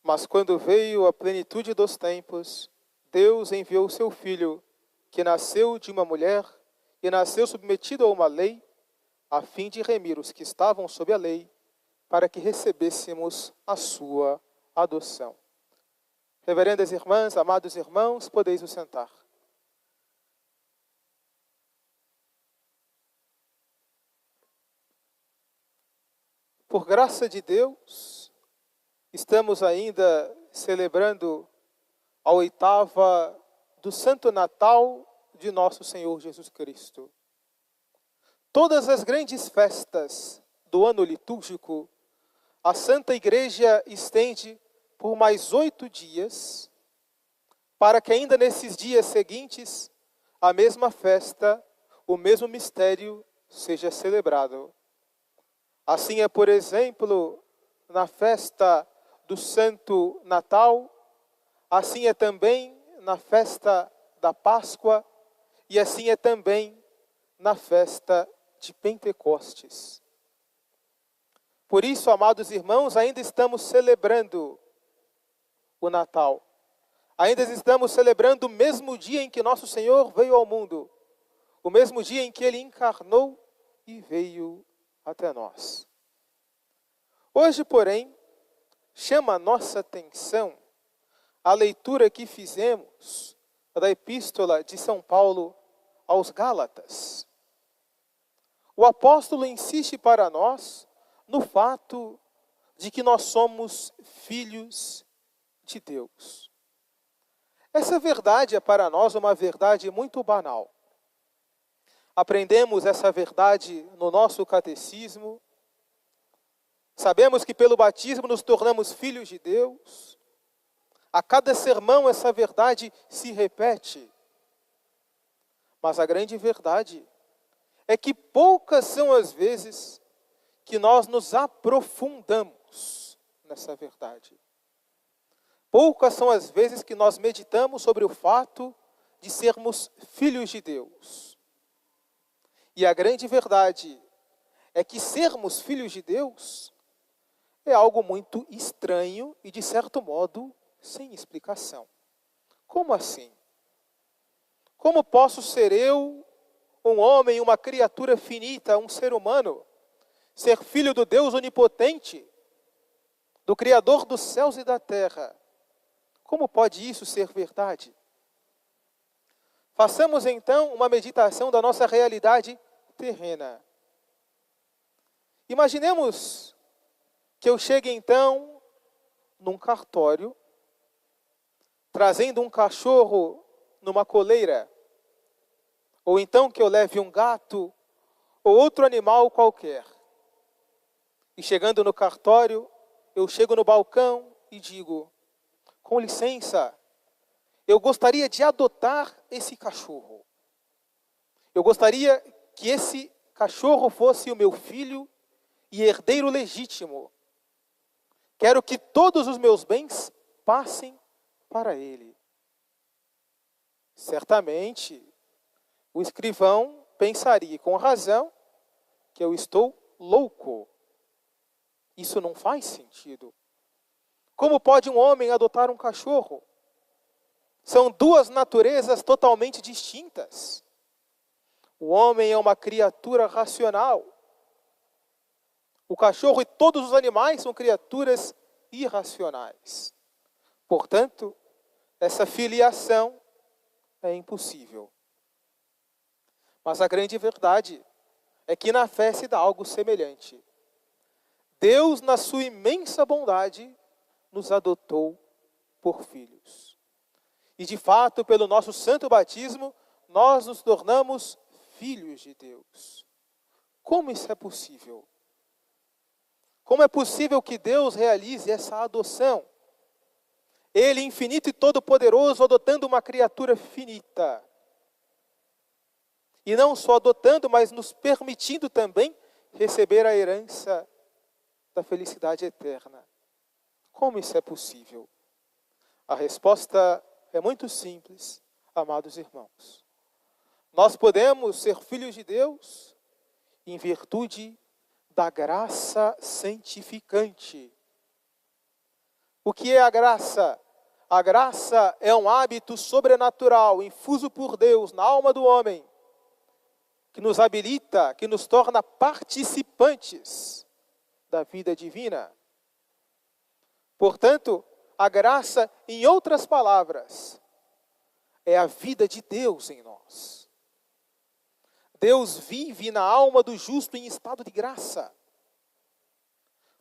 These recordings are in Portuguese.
Mas quando veio a plenitude dos tempos, Deus enviou seu Filho, que nasceu de uma mulher e nasceu submetido a uma lei, a fim de remir os que estavam sob a lei, para que recebêssemos a sua adoção. Reverendas irmãs, amados irmãos, podeis vos sentar. Por graça de Deus, estamos ainda celebrando a oitava do Santo Natal de nosso Senhor Jesus Cristo. Todas as grandes festas do ano litúrgico, a Santa Igreja estende por mais 8 dias, para que ainda nesses dias seguintes, a mesma festa, o mesmo mistério seja celebrado. Assim é, por exemplo, na festa do Santo Natal, assim é também na festa da Páscoa, e assim é também na festa de Pentecostes. Por isso, amados irmãos, ainda estamos celebrando o Natal. Ainda estamos celebrando o mesmo dia em que nosso Senhor veio ao mundo. O mesmo dia em que Ele encarnou e veio até nós. Hoje, porém, chama a nossa atenção a leitura que fizemos da Epístola de São Paulo aos Gálatas. O apóstolo insiste para nós no fato de que nós somos filhos de Deus. Essa verdade é para nós uma verdade muito banal. Aprendemos essa verdade no nosso catecismo. Sabemos que pelo batismo nos tornamos filhos de Deus. A cada sermão essa verdade se repete. Mas a grande verdade é que poucas são as vezes que nós nos aprofundamos nessa verdade. Poucas são as vezes que nós meditamos sobre o fato de sermos filhos de Deus. E a grande verdade é que sermos filhos de Deus é algo muito estranho e, de certo modo, sem explicação. Como assim? Como posso ser eu, um homem, uma criatura finita, um ser humano, ser filho do Deus onipotente, do Criador dos céus e da terra? Como pode isso ser verdade? Façamos então uma meditação da nossa realidade terrena. Imaginemos que eu chegue então num cartório, trazendo um cachorro numa coleira, ou então que eu leve um gato ou outro animal qualquer. E chegando no cartório, eu chego no balcão e digo: com licença, eu gostaria de adotar esse cachorro. Eu gostaria que esse cachorro fosse o meu filho e herdeiro legítimo. Quero que todos os meus bens passem para ele. Certamente, o escrivão pensaria, com razão, que eu estou louco. Isso não faz sentido. Como pode um homem adotar um cachorro? São duas naturezas totalmente distintas. O homem é uma criatura racional. O cachorro e todos os animais são criaturas irracionais. Portanto, essa filiação é impossível. Mas a grande verdade é que na fé se dá algo semelhante. Deus, na sua imensa bondade, nos adotou por filhos. E de fato, pelo nosso santo batismo, nós nos tornamos filhos de Deus. Como isso é possível? Como é possível que Deus realize essa adoção? Ele, infinito e todo-poderoso, adotando uma criatura finita. E não só adotando, mas nos permitindo também receber a herança da felicidade eterna. Como isso é possível? A resposta é muito simples, amados irmãos. Nós podemos ser filhos de Deus em virtude da graça santificante. O que é a graça? A graça é um hábito sobrenatural, infuso por Deus na alma do homem, que nos habilita, que nos torna participantes da vida divina. Portanto, a graça, em outras palavras, é a vida de Deus em nós. Deus vive na alma do justo em estado de graça.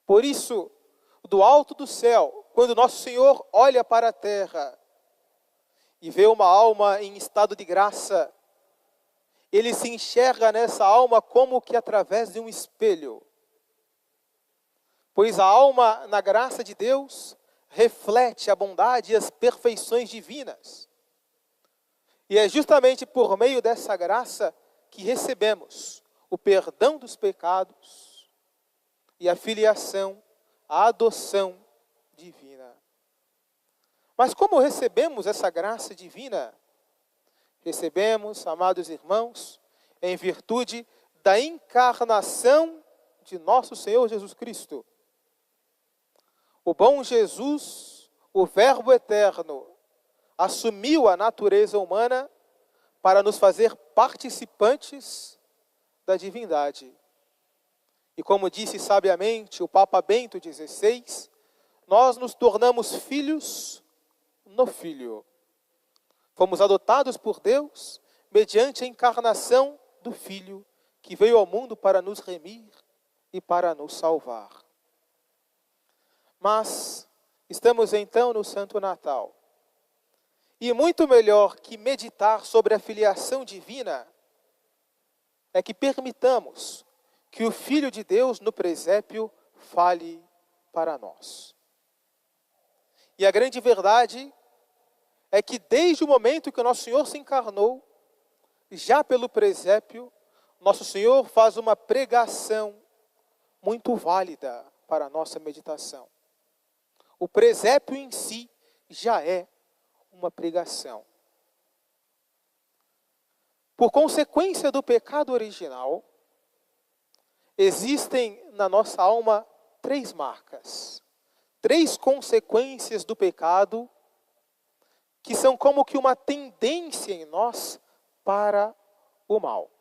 Por isso, do alto do céu, quando nosso Senhor olha para a terra e vê uma alma em estado de graça, Ele se enxerga nessa alma como que através de um espelho. Pois a alma, na graça de Deus, reflete a bondade e as perfeições divinas. E é justamente por meio dessa graça que recebemos o perdão dos pecados e a filiação, a adoção divina. Mas como recebemos essa graça divina? Recebemos, amados irmãos, em virtude da encarnação de nosso Senhor Jesus Cristo. O bom Jesus, o Verbo eterno, assumiu a natureza humana para nos fazer participantes da divindade. E como disse sabiamente o Papa Bento XVI, nós nos tornamos filhos no Filho. Fomos adotados por Deus mediante a encarnação do Filho, que veio ao mundo para nos remir e para nos salvar. Mas estamos então no Santo Natal. E muito melhor que meditar sobre a filiação divina é que permitamos que o Filho de Deus no presépio fale para nós. E a grande verdade é que desde o momento que o nosso Senhor se encarnou, já pelo presépio, nosso Senhor faz uma pregação muito válida para a nossa meditação. O presépio em si já é uma pregação. Por consequência do pecado original, existem na nossa alma 3 marcas, 3 consequências do pecado, que são como que uma tendência em nós para o mal.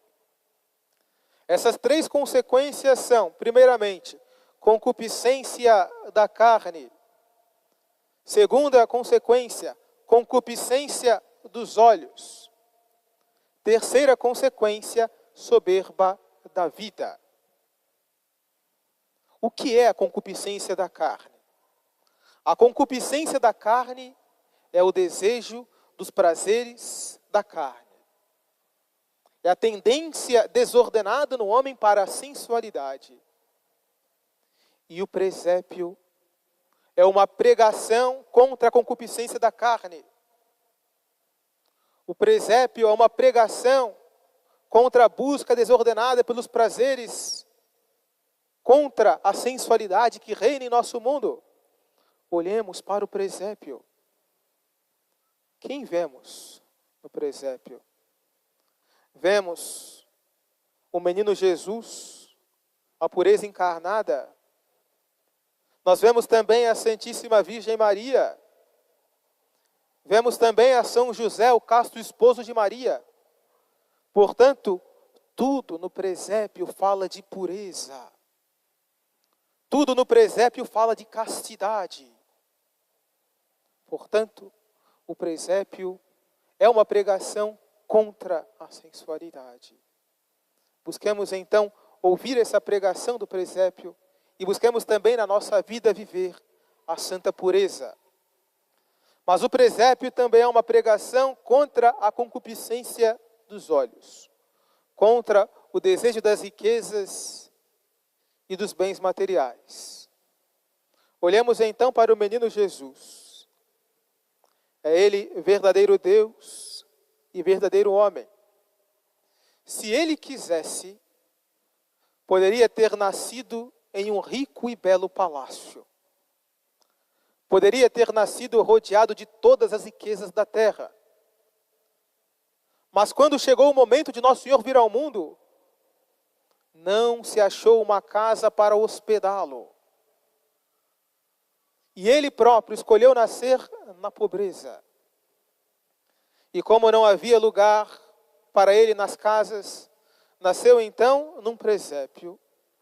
Essas 3 consequências são, primeiramente, concupiscência da carne. Segunda consequência, concupiscência dos olhos. Terceira consequência, soberba da vida. O que é a concupiscência da carne? A concupiscência da carne é o desejo dos prazeres da carne. É a tendência desordenada no homem para a sensualidade. E o presépio é uma pregação contra a concupiscência da carne. O presépio é uma pregação contra a busca desordenada pelos prazeres, contra a sensualidade que reina em nosso mundo. Olhemos para o presépio. Quem vemos no presépio? Vemos o menino Jesus, a pureza encarnada. Nós vemos também a Santíssima Virgem Maria. Vemos também a São José, o casto esposo de Maria. Portanto, tudo no presépio fala de pureza. Tudo no presépio fala de castidade. Portanto, o presépio é uma pregação contra a sensualidade. Busquemos então ouvir essa pregação do presépio e busquemos também na nossa vida viver a santa pureza. Mas o presépio também é uma pregação contra a concupiscência dos olhos, contra o desejo das riquezas e dos bens materiais. Olhemos então para o menino Jesus. É ele verdadeiro Deus e verdadeiro homem. Se ele quisesse, poderia ter nascido em um rico e belo palácio. Poderia ter nascido rodeado de todas as riquezas da terra. Mas quando chegou o momento de Nosso Senhor vir ao mundo, não se achou uma casa para hospedá-lo. E ele próprio escolheu nascer na pobreza. E como não havia lugar para ele nas casas, nasceu então num presépio,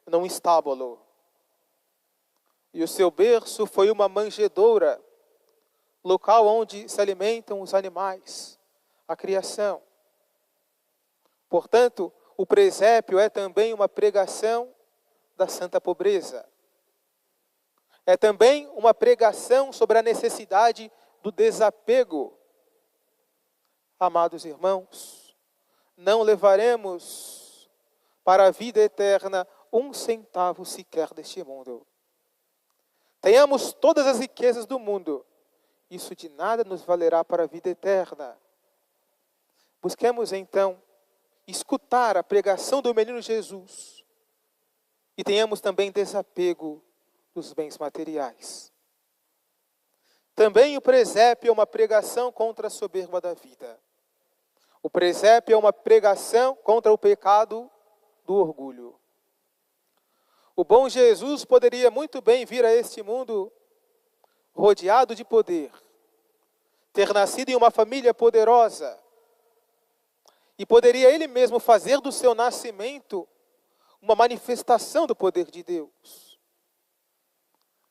num estábulo. E o seu berço foi uma manjedoura, local onde se alimentam os animais, a criação. Portanto, o presépio é também uma pregação da santa pobreza. É também uma pregação sobre a necessidade do desapego. Amados irmãos, não levaremos para a vida eterna um centavo sequer deste mundo. Tenhamos todas as riquezas do mundo, isso de nada nos valerá para a vida eterna. Busquemos então escutar a pregação do menino Jesus e tenhamos também desapego dos bens materiais. Também o presépio é uma pregação contra a soberba da vida. O presépio é uma pregação contra o pecado do orgulho. O bom Jesus poderia muito bem vir a este mundo rodeado de poder, ter nascido em uma família poderosa, e poderia ele mesmo fazer do seu nascimento uma manifestação do poder de Deus.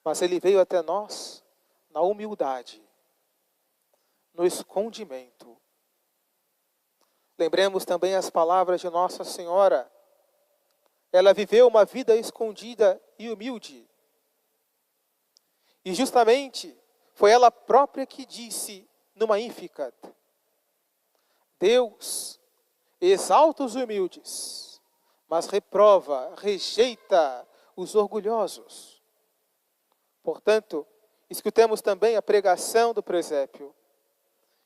Mas ele veio até nós na humildade, no escondimento. Lembremos também as palavras de Nossa Senhora. Ela viveu uma vida escondida e humilde. E justamente foi ela própria que disse no Magnificat: Deus exalta os humildes, mas reprova, rejeita os orgulhosos. Portanto, escutemos também a pregação do presépio.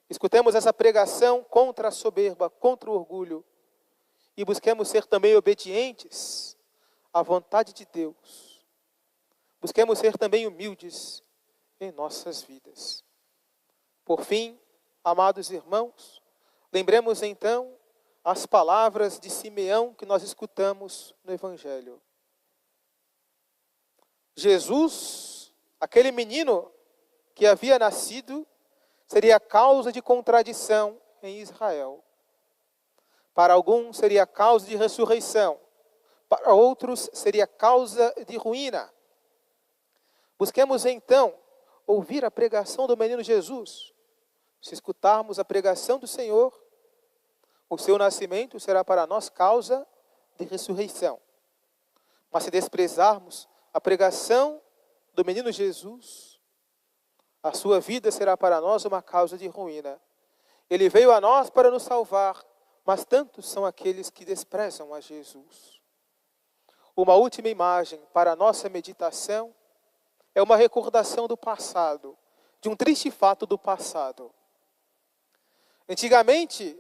Escutemos essa pregação contra a soberba, contra o orgulho. E busquemos ser também obedientes à vontade de Deus. Busquemos ser também humildes em nossas vidas. Por fim, amados irmãos, lembremos então as palavras de Simeão que nós escutamos no Evangelho. Jesus, aquele menino que havia nascido, seria causa de contradição em Israel. Para alguns seria causa de ressurreição, para outros seria causa de ruína. Busquemos então ouvir a pregação do menino Jesus. Se escutarmos a pregação do Senhor, o seu nascimento será para nós causa de ressurreição. Mas se desprezarmos a pregação do menino Jesus, a sua vida será para nós uma causa de ruína. Ele veio a nós para nos salvar, mas tantos são aqueles que desprezam a Jesus. Uma última imagem para a nossa meditação é uma recordação do passado, de um triste fato do passado. Antigamente,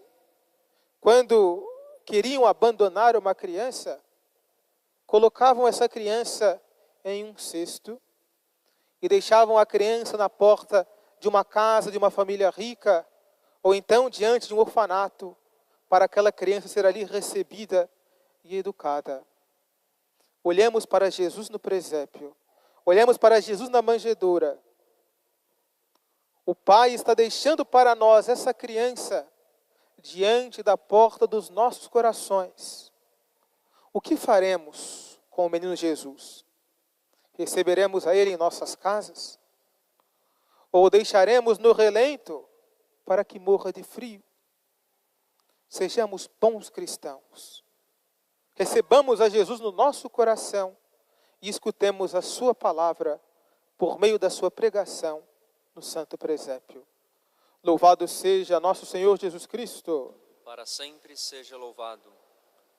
quando queriam abandonar uma criança, colocavam essa criança em um cesto e deixavam a criança na porta de uma casa, de uma família rica, ou então diante de um orfanato, para aquela criança ser ali recebida e educada. Olhamos para Jesus no presépio, olhamos para Jesus na manjedoura. O Pai está deixando para nós essa criança diante da porta dos nossos corações. O que faremos com o menino Jesus? Receberemos a ele em nossas casas? Ou o deixaremos no relento para que morra de frio? Sejamos bons cristãos. Recebamos a Jesus no nosso coração e escutemos a sua palavra por meio da sua pregação no santo presépio. Louvado seja nosso Senhor Jesus Cristo. Para sempre seja louvado.